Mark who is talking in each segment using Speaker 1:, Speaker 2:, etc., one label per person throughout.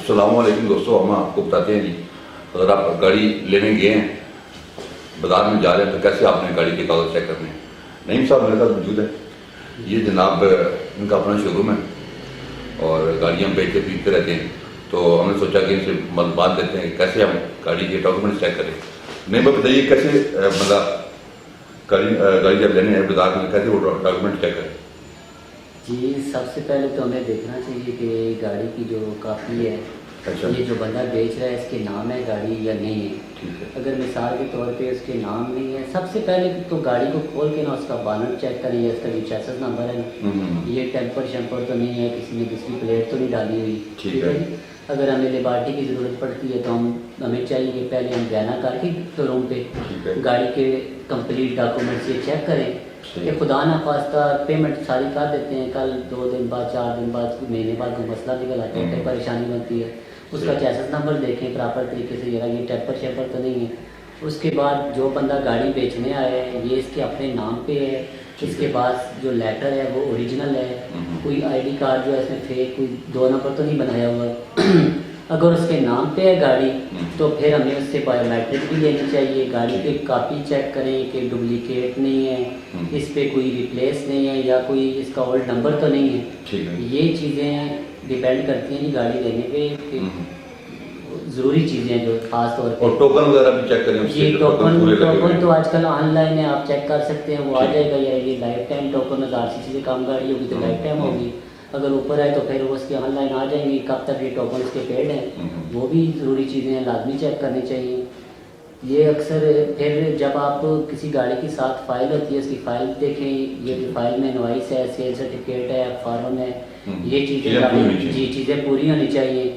Speaker 1: السلام علیکم دوستو، ہم آپ کو بتاتے ہیں جی، اگر آپ گاڑی لینے گئے ہیں، بازار میں جا رہے ہیں، تو کیسے آپ نے گاڑی کے کاغذ چیک کرنے ہیں۔ نعیم صاحب میرے ساتھ موجود ہے، یہ جناب ان کا اپنا شو روم ہے اور گاڑیاں بیچتے خریدتے رہتے ہیں، تو ہم نے سوچا کہ ان سے معلومات دیتے ہیں کہ کیسے ہم گاڑی کے ڈاکومنٹ چیک کریں۔ نہیں بتائیے کیسے گاڑی جب لینے ہیں بازار میں کیسے وہ ڈاکومنٹ چیک کریں۔
Speaker 2: جی، سب سے پہلے تو ہمیں دیکھنا چاہیے کہ گاڑی کی جو کاپی ہے، یہ جو بندہ بیچ رہا ہے اس کے نام ہے گاڑی یا نہیں ہے۔ اگر مثال کے طور پہ اس کے نام نہیں ہے، سب سے پہلے تو گاڑی کو کھول کے نا اس کا بانٹ چیک کریں، یا اس کا جو چیسس نمبر ہے نا، یہ ٹیمپر شیمپر تو نہیں ہے، کسی نے دوسری پلیٹ تو نہیں ڈالی ہوئی، ٹھیک ہے جی۔ اگر ہمیں لیبارٹی کی ضرورت پڑتی ہے تو ہمیں چاہیے کہ پہلے ہم بیانہ کر کے شو روم پہ گاڑی کے کمپلیٹ ڈاکومنٹس یہ چیک کریں کہ خدا نہ خواستہ پیمنٹ ساری کر دیتے ہیں، کل 2 دن بعد 4 دن بعد مہینے بعد کوئی مسئلہ نکل آتا ہے، پھر پریشانی بنتی ہے۔ اس کا چیسس نمبر دیکھیں پراپر طریقے سے، یہ ٹیمپر شیمپر تو نہیں ہے۔ اس کے بعد جو بندہ گاڑی بیچنے آیا ہے یہ اس کے اپنے نام پہ ہے، اس کے پاس جو لیٹر ہے وہ اوریجنل ہے، کوئی آئی ڈی کارڈ جو ہے اس میں فیک کوئی 2 نمبر تو نہیں بنایا ہوا۔ اگر اس کے نام پہ ہے گاڑی تو پھر ہمیں اس سے بایو میٹرک بھی لینی چاہیے، گاڑی کی کاپی چیک کریں کہ ڈپلیکیٹ نہیں ہے، اس پہ کوئی ریپلیس نہیں ہے، یا کوئی اس کا اولڈ نمبر تو نہیں ہے۔ یہ چیزیں ڈیپینڈ کرتی ہیں گاڑی لینے پہ، ضروری چیزیں جو خاص طور پہ۔
Speaker 1: اور ٹوکن وغیرہ بھی چیک کریں۔
Speaker 2: یہ ٹوکن تو آج کل آن لائن ہے، آپ چیک کر سکتے ہیں، وہ آ جائے گا۔ یا یہ لائف ٹائم ٹوکن 1000 cc سے کم گاڑی ہوگی تو لائف ٹائم ہوگی، اگر اوپر ہے تو پھر وہ اس کے آن لائن آ جائیں گی کب تک یہ ٹوکن اس کے پیڈ ہیں۔ وہ بھی ضروری چیزیں ہیں، لازمی چیک کرنی چاہیے۔ یہ اکثر پھر جب آپ کسی گاڑی کے ساتھ فائل ہوتی ہے اس کی فائل دیکھیں، یہ فائل میں انوائس ہے، سیل سرٹیفکیٹ ہے، فارم ہے، یہ چیزیں پوری ہونی چاہیے۔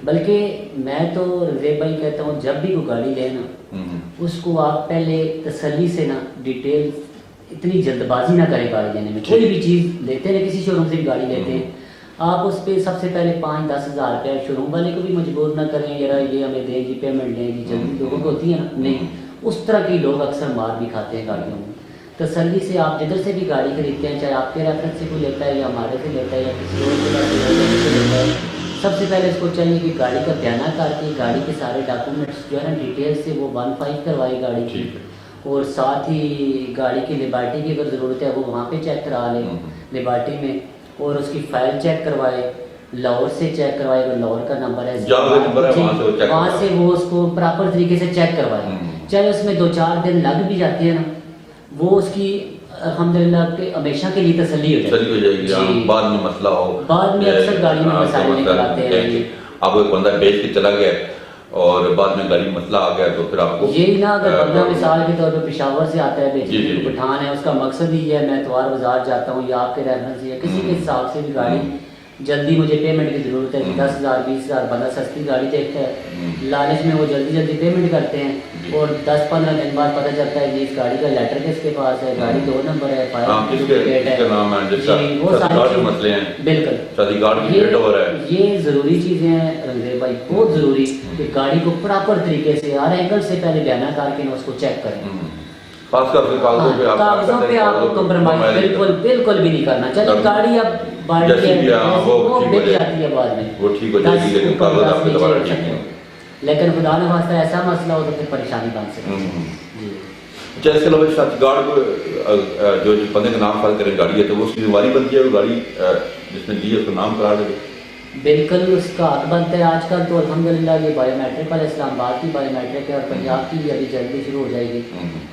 Speaker 2: بلکہ میں تو رضیب بھائی کہتا ہوں جب بھی کوئی گاڑی لے نا، اس کو آپ پہلے تسلی سے نا ڈیٹیل، اتنی جلد بازی نہ کریں گاڑی لینے میں۔ کوئی بھی چیز لیتے ہیں، کسی شو روم سے بھی گاڑی لیتے ہیں، آپ اس پہ سب سے پہلے 5-10 ہزار روپیہ شو روم والے کو بھی مجبور نہ کریں، یار یہ ہمیں دیں گی پیمنٹ دیں گی جلدی، لوگوں کو ہوتی ہے نا، نہیں، اس طرح کے لوگ اکثر مار بھی کھاتے ہیں گاڑیوں میں۔ تسلی سے آپ جدھر سے بھی گاڑی خریدتے ہیں، چاہے آپ کے ریفرنس سے کوئی لیتا ہے یا ہمارے سے لیتا ہے یا کسی اور جگہ سے لیتا ہے، سب سے پہلے اس کو چاہیے کہ گاڑی کا بیانہ کر کے گاڑی کے سارے ڈاکومنٹس جو ہے نا ڈیٹیل سے وہ 1-5 کروائے گاڑی کی، اور ساتھ ہی گاڑی کی لیبارٹی کی اگر ضرورت ہے وہ وہاں پہ چیک کرا لیں لیبارٹی میں، اور اس کی فائل چیک کروائے، لاہور سے چیک کروائے، اگر لاہور کا نمبر ہے وہاں سے وہ اس کو پراپر طریقے سے چیک کروائے، چاہے اس میں 2-4 دن لگ بھی جاتی ہے نا، وہ اس کی الحمدللہ کہ ہمیشہ کے لیے تسلی ہو جائے گی،
Speaker 1: بعد میں مسئلہ ہو،
Speaker 2: بعد میں اکثر گاڑی میں مسائل نکل آتے ہیں۔
Speaker 1: آپ ایک بندہ بیچ کے چلا گیا اور بعد میں گاڑی مسئلہ آ گیا تو پھر آپ کو
Speaker 2: یہی نا، اگر بندہ مثال کے طور پہ پشاور سے آتا ہے بیچنے کے پٹھان ہے، اس کا مقصد ہی ہے میں اتوار بازار جاتا ہوں، یا آپ کے ریفرنس یا کسی کے حساب سے بھی گاڑی جلدی مجھے پیمنٹ کی ضرورت ہے کہ 10,000 20,000 بندہ سستی گاڑی دیکھتا ہے، لالچ میں وہ جلدی پیمنٹ کرتے ہیں، اور 10-15 دن بعد پتہ چلتا ہے جی اس گاڑی کا لیٹر کس کے پاس ہے، گاڑی 2 نمبر ہے، فائل ڈپلیکیٹ ہے، وہ ساری مسئلے ہیں۔ بالکل یہ ضروری چیزیں ہیں رنگریز بھائی، بہت ضروری کہ گاڑی کو پراپر طریقے سے ہر اینگل سے پہلے بیانہ کر کے اس کو چیک کریں،
Speaker 1: خاص کر
Speaker 2: کاغذوں پہ آپ کو کمپرومائز بالکل بھی نہیں کرنا چاہیے۔ گاڑی اب بڑھ جاتی ہے بعد میں،
Speaker 1: وہ ٹھیک ہو جائے گی، لیکن کاغذ آپ کے دوبارہ ٹھیک نہیں،
Speaker 2: لیکن خدا نہ خواستہ ایسا مسئلہ ہو تو پھر پریشانی بن سکتی ہے۔
Speaker 1: اچھا، اس کے علاوہ ساتھ گارڈ کو جو بندے کا نام فائل کرے گاڑی ہے تو وہ اس کی ذمہ داری بنتی ہے، وہ گاڑی جس نے دی ہے اس کو نام کرا دے۔
Speaker 2: بالکل اس کا حق بنتا ہے۔ آج کل تو الحمدللہ یہ بایو میٹرک والا اسلام آباد کی بایو میٹرک ہے اور پنجاب کی بھی ابھی جلدی شروع ہو جائے گی،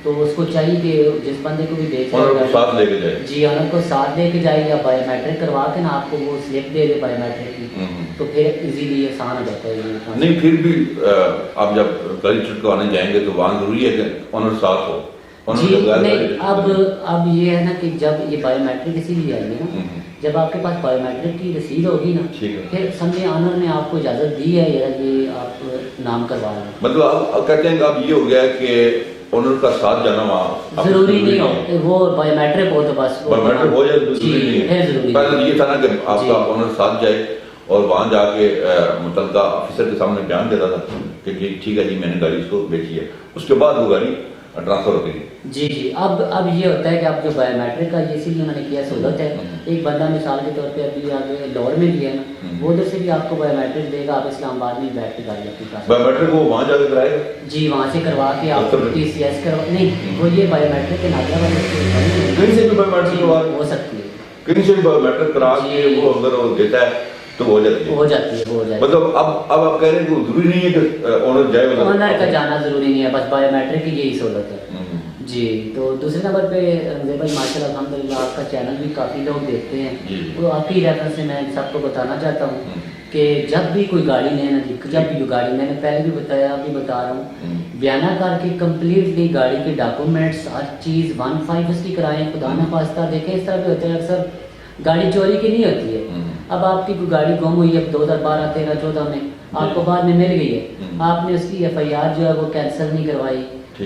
Speaker 2: تو اس کو چاہیے کہ جس بندے کو بھی بیچ
Speaker 1: ساتھ لے کے جائے،
Speaker 2: جی آنر کو ساتھ لے کے جائے، یا بایو میٹرک کروا کے نا آپ کو وہ سلپ دے دے بایو میٹرک کی، تو پھر ایزیلی آسان ہو جاتا ہے۔
Speaker 1: نہیں پھر بھی آپ جب گاڑی چھٹکوانے جائیں گے تو وہاں ضروری ہے کہ آنر ساتھ ہو۔
Speaker 2: جی نہیں، اب یہ ہے نا کہ جب یہ بایو میٹرک اسی لیے آئی ہے نا، جب آپ کے پاس بایو میٹرک کی رسید ہوگی نا، پھر سمجھے آنر نے آپ کو اجازت دی ہے یا یہ آپ نام کروا لیں،
Speaker 1: مطلب آپ کہتے ہیں کہ اب یہ ہو گیا ہے کہ آنر کا ساتھ جانا وہاں
Speaker 2: ضروری نہیں ہو، وہ بایو میٹرک ہو تو بس
Speaker 1: بایو میٹرک ہو جائے ضروری نہیں ہے۔ پہلے یہ تھا نا کہ آپ کا آنر ساتھ جائے اور وہاں جا کے متعلقہ آفیسر کے سامنے بیان دیتا تھا کہ جی ٹھیک ہے جی میں نے گاڑی اس کو بیچی ہے، اس کے بعد وہ گاڑی ट्रांसफर होती है।
Speaker 2: जी जी, अब ये होता है कि अब जो बायोमेट्रिक का ये इसीलिए मैंने किया सहूलत है। एक बंदा मिसाल के तौर पे अभी आगे लाहौर में भी है ना, वो उधर से भी आपको बायोमेट्रिक देगा, आप इस्लामाबाद में बैठ के गाड़ी अपनी ट्रांसफर।
Speaker 1: बायोमेट्रिक वो वहाँ जाकर कराएगा?
Speaker 2: जी, वहाँ से करवा के आप
Speaker 1: दफ्तर में?
Speaker 2: TCS करवा नहीं, वो ये बायोमेट्रिक के नागरा वाले
Speaker 1: कहीं से भी बायोमेट्रिक करवा
Speaker 2: हो सकती है,
Speaker 1: कहीं से भी बायोमेट्रिक करा के
Speaker 2: जी।
Speaker 1: वो अगर वो देता है तो हो जाती है।
Speaker 2: हो जाती है, हो जाती है।
Speaker 1: मतलब अब आप कह रहे हैं कि जरूरी नहीं है कि ओनर जाए वाला
Speaker 2: ऑनर का जाना ज़रूरी नहीं है, बस बायोमेट्रिक की यही सहूलत है। जी, तो दूसरे नंबर पे रमज़े भाई माशाल्लाह अल्हम्दुलिल्लाह आपका चैनल भी काफ़ी लोग देखते हैं,
Speaker 1: जी।
Speaker 2: तो आपकी रेफरेंस से मैं सबको बताना चाहता हूँ कि जब भी कोई गाड़ी लेना जी, जब भी गाड़ी, मैंने पहले भी बताया, अभी बता रहा हूँ, बयाना करके कम्प्लीटली गाड़ी के डॉक्यूमेंट्स हर चीज़ 1/5 उसकी कराएं। खुदा न खास्ता देखें इस तरह भी होता है अक्सर गाड़ी चोरी की नहीं होती है। अब आपकी कोई गाड़ी गुम हुई है 2012, 13, 14 में, आपको बाद में मिल गई है, आपने उसकी FIR जो है वो कैंसिल नहीं करवाई,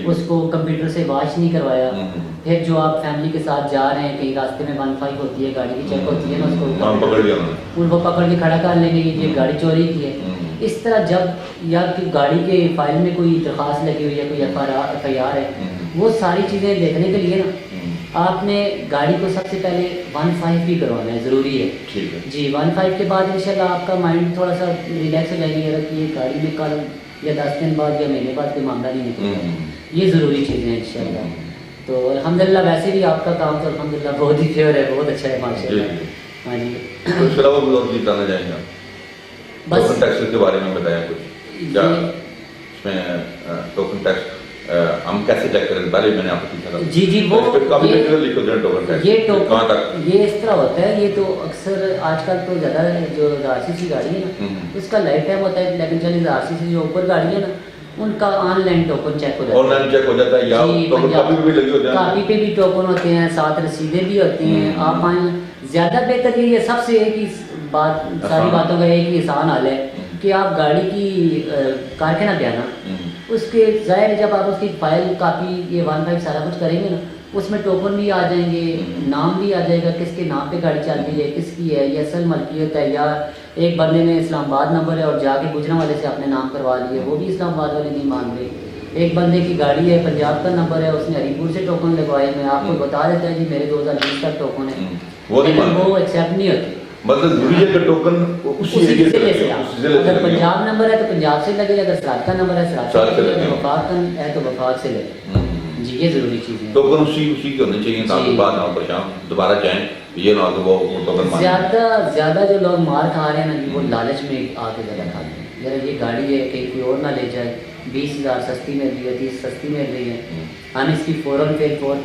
Speaker 2: उसको कंप्यूटर से वॉच नहीं करवाया, फिर जो आप फैमिली के साथ जा रहे हैं कहीं रास्ते में 1/5 होती है, गाड़ी की चेक होती है ना, उसको
Speaker 1: पकड़ लिया
Speaker 2: उनको पकड़ के खड़ा कर लेंगे ये गाड़ी चोरी की है। इस तरह जब या कि गाड़ी के फाइल में कोई दरख्वास्त लगी हुई है, कोई FIR है, वो सारी चीज़ें देखने के लिए ना आपने गाड़ी को सबसे पहले 1/5 भी करवाना है, ज़रूरी है।
Speaker 1: ठीक है
Speaker 2: जी, 1/5 के बाद इंशाल्लाह आपका माइंड थोड़ा सा रिलैक्स हो जाएगा कि ये गाड़ी में कल या 10 दिन बाद या महीने बाद कोई मामला नहीं निकलेगा। ये ज़रूरी चीज़ें हैं इंशाल्लाह। तो अल्हम्दुलिल्लाह वैसे भी आपका काम तो अल्हम्दुलिल्लाह बहुत ही फेवर है, बहुत अच्छा है माशाल्लाह। हाँ जी,
Speaker 1: तो इसके अलावा भी और चीज़ बताना चाहेंगे
Speaker 2: बस
Speaker 1: टोकन टैक्स के बारे में बताया कुछ क्या इसमें टोकन टैक्स हम कैसे चेक करें? पहले मैंने आपको पूछा था।
Speaker 2: जी जी, वो
Speaker 1: काफी
Speaker 2: ये
Speaker 1: टेक्निकल लिखो जरा टोकन टैक्स
Speaker 2: ये
Speaker 1: कहाँ तक?
Speaker 2: ये इस तरह होता है, ये तो अक्सर आजकल तो ज़्यादा जो RCC गाड़ी है ना, उसका लाइफ टाइम होता है, लेकिन चलिए RCC जो ऊपर गाड़ी है ना, उनका ऑनलाइन टोकन चेक हो जाता है।
Speaker 1: ऑनलाइन चेक हो जाता है या
Speaker 2: जी,
Speaker 1: टोकन कापी पे भी लगे होते हैं?
Speaker 2: कापी पे भी टोकन होते हैं, साथ रसीदें भी होती हैं। आप आए, ज़्यादा बेहतर ये है, सबसे एक ही बात, सारी बातों का एक ही आसान हाल है कि आप गाड़ी की कारखाना बयाना, उसके ज़ाहिर है जब आप उसकी फाइल कापी ये 1/5 सारा कुछ करेंगे ना, उसमें टोकन भी आ जाएंगे, नाम भी आ जाएगा, किसके नाम पे गाड़ी चल रही है, किसकी है, ये असल मलकियत है, या एक बंदे ने इस्लामाबाद नंबर है और जाके गुजरा वाले से अपने नाम करवा लिए, वो भी इस्लामाबाद वाले नहीं मान रहे। एक बंदे की गाड़ी है, पंजाब का नंबर है, उसने हरीपुर से टोकन लगवाए, मैं आपको बता देता है जी मेरे 2020 का टोकन है,
Speaker 1: वो नहीं मानते।
Speaker 2: वो एक्सेप्ट नहीं होती।
Speaker 1: मतलब जरूरी है कि टोकन उसी एरिया से लगे, उसी जिले से
Speaker 2: अगर
Speaker 1: लगे।
Speaker 2: पंजाब नंबर है तो पंजाब से लगे, अगर सराज का नंबर है सराज
Speaker 1: सराज से
Speaker 2: से लगे,
Speaker 1: लगे।
Speaker 2: अगर वफाक का है तो वफाक से लगे। जी, ये ज़रूरी चीज़ है।
Speaker 1: टोकन उसी के होने चाहिए ताकि
Speaker 2: जी।
Speaker 1: बाद ना हो परेशान दोबारा चाहें ये ना हो कि वो टोकन मांगे।
Speaker 2: ज़्यादा जो लोग मार खा रहे हैं ना जी, वो लालच में आके ज़्यादा खाते हैं। यार ये गाड़ी है कहीं कोई और ना ले जाए, 20,000 सस्ती मिल रही है, 30 सस्ती मिल रही है, हम इसकी फ़ौरन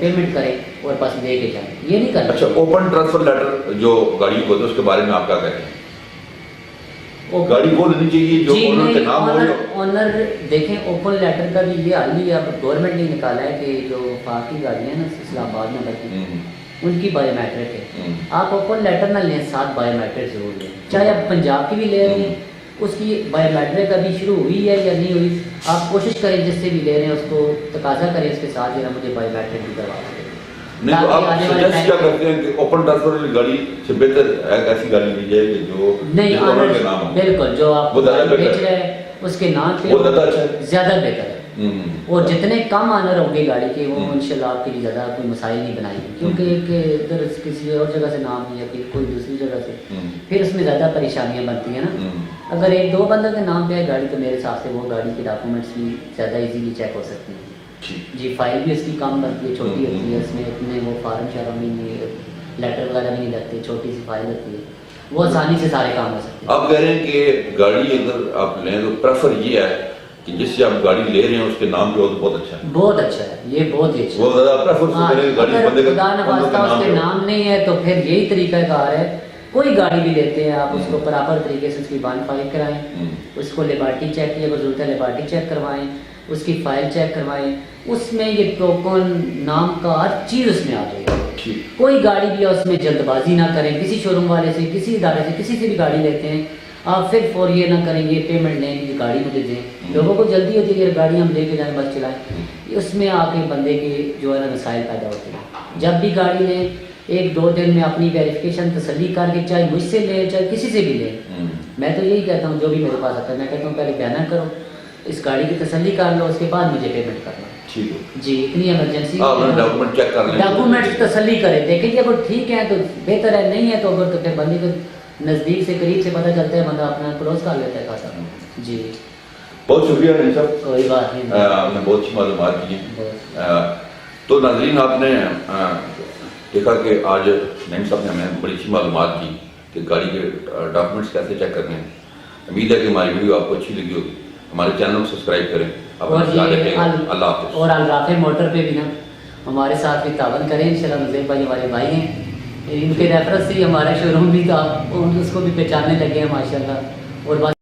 Speaker 2: पेमेंट करें और बस दे के जाएं, ये नहीं करना।
Speaker 1: अच्छा, ओपन ट्रांसफर लेटर जो गाड़ी को होता है उसके बारे में आप क्या कहते हैं? गाड़ी वो लेनी चाहिए जो
Speaker 2: जी
Speaker 1: ओनर के
Speaker 2: नहीं,
Speaker 1: नाम हो या
Speaker 2: ऑनर देखें, ओपन लेटर का भी ये हाल ही अब गवर्नमेंट ने निकाला है कि जो वफाक की गाड़ी है ना इस्लामाबाद नंबर की, उनकी बायोमेट्रिक है। आप ओपन लेटर ना लें, साथ बायोमेट्रिक जरूर लें, चाहे आप पंजाब की भी ले रहे हैं, उसकी बायोमेट्रिक अभी शुरू हुई है या नहीं हुई, आप कोशिश करें जिससे भी ले रहे हैं उसको तकाजा करें इसके साथ जरा मुझे बायोमेट्रिक भी करवा दें।
Speaker 1: नहीं तो आप सजेस्ट क्या करते हैं कि ओपन ट्रांसफर वाली गाड़ी से बेहतर है ऐसी गाड़ी ली जाए कि जो
Speaker 2: नहीं,
Speaker 1: जिस ओनर के नाम हो?
Speaker 2: बिल्कुल, जो आप
Speaker 1: वो ज़्यादा
Speaker 2: बेच
Speaker 1: बेहतर
Speaker 2: रहे हैं उसके नाम पे
Speaker 1: वो ज़्यादा अच्छा है।
Speaker 2: ज़्यादा बेहतर है। और जितने कम ऑनर होंगे गाड़ी के, वो इंशाल्लाह आपके लिए ज़्यादा कोई मसाइल नहीं बनाएगी, क्योंकि एक इधर किसी और जगह से नाम है या फिर कोई दूसरी जगह से, फिर उसमें ज़्यादा परेशानियाँ बनती हैं ना। अगर 1-2 बंदों के नाम पे है गाड़ी तो मेरे हिसाब से वो गाड़ी के डॉक्यूमेंट्स भी ज़्यादा इजीली चेक हो सकती हैं। जी, फाइल भी उसकी कम बनती है, छोटी होती है, उसमें इतने वो फार्म शार्म भी नहीं, लेटर वगैरह भी नहीं लगते, छोटी सी फाइल होती है, वो आसानी से सारे काम हो सकते हैं।
Speaker 1: आप कह रहे हैं कि गाड़ी अगर आप लें तो प्रेफर ये है कि जिससे आप गाड़ी ले रहे हैं उसके नाम पे हो तो बहुत अच्छा है।
Speaker 2: बहुत अच्छा है, ये बहुत ही अच्छा
Speaker 1: वो ज़्यादा प्रेफर
Speaker 2: हाँ,
Speaker 1: करेंगे गाड़ी
Speaker 2: अगर
Speaker 1: बंदे
Speaker 2: खुदा न खास्ता उसके नाम नहीं है तो फिर यही तरीका कार है, कोई गाड़ी भी लेते हैं आप उसको बराबर तरीके से उसकी 1/5 कराएं, उसको लिबर्टी चेक की अगर जरूरत है लिबर्टी चेक करवाएं, उसकी फाइल चेक करवाएं, उसमें ये टोकन नाम का हर चीज़ उसमें आ जाएगी। कोई गाड़ी भी है उसमें जल्दबाजी ना करें, किसी शोरूम वाले से, किसी इदारे से, किसी से भी गाड़ी लेते हैं आप फिर फौर ये ना करेंगे पेमेंट लें ये गाड़ी मुझे दें, लोगों को जल्दी होती है यार गाड़ी हम लेके जाएं बस चलाएं, उसमें आके बंदे के जो है ना मसाइल पैदा होते हैं। जब भी गाड़ी लें 1-2 दिन में अपनी वेरिफिकेशन तसल्ली करके, चाहे मुझसे लें चाहे किसी से भी लें, मैं तो यही कहता हूँ जो भी मेरे पास आता है मैं कहता हूँ पहले बयाना करो, इस गाड़ी की तसल्ली कर लो, उसके बाद मुझे पेमेंट करना।
Speaker 1: ٹھیک ہے
Speaker 2: جی اتنی ایمرجنسی
Speaker 1: آپ اپنا ڈاکومنٹ چیک کر لیں
Speaker 2: ڈاکومنٹس تسلی کریں دیکھیں جی اگر ٹھیک ہے تو بہتر ہے نہیں ہے تو اگر تو پھر بندے کو نزدیک سے قریب سے پتہ چلتا ہے بندہ اپنا کلوز کر لیتا ہے خاصا جی
Speaker 1: بہت شکریہ نہیں صاحب
Speaker 2: کوئی بات نہیں
Speaker 1: آپ نے بہت اچھی معلومات دی ہیں تو ناظرین آپ نے دیکھا کہ آج نعیم صاحب نے ہمیں بڑی اچھی معلومات دی کہ گاڑی کے ڈاکومنٹس کیسے چیک کرنے ہیں امید ہے کہ ہماری ویڈیو آپ کو اچھی لگی ہوگی ہمارے چینل کو سبسکرائب کریں اپنا خیال رکھیں گا اللہ حافظ
Speaker 2: اور الرافع موٹر پہ بھی نا ہمارے ساتھ بھی تعاون کریں انشاءاللہ نظیر بھائی ہمارے بھائی ہیں ان کے ریفرنس سے ہی ہمارا شو روم بھی تھا اس کو بھی پہچاننے لگے ہیں ماشاءاللہ اور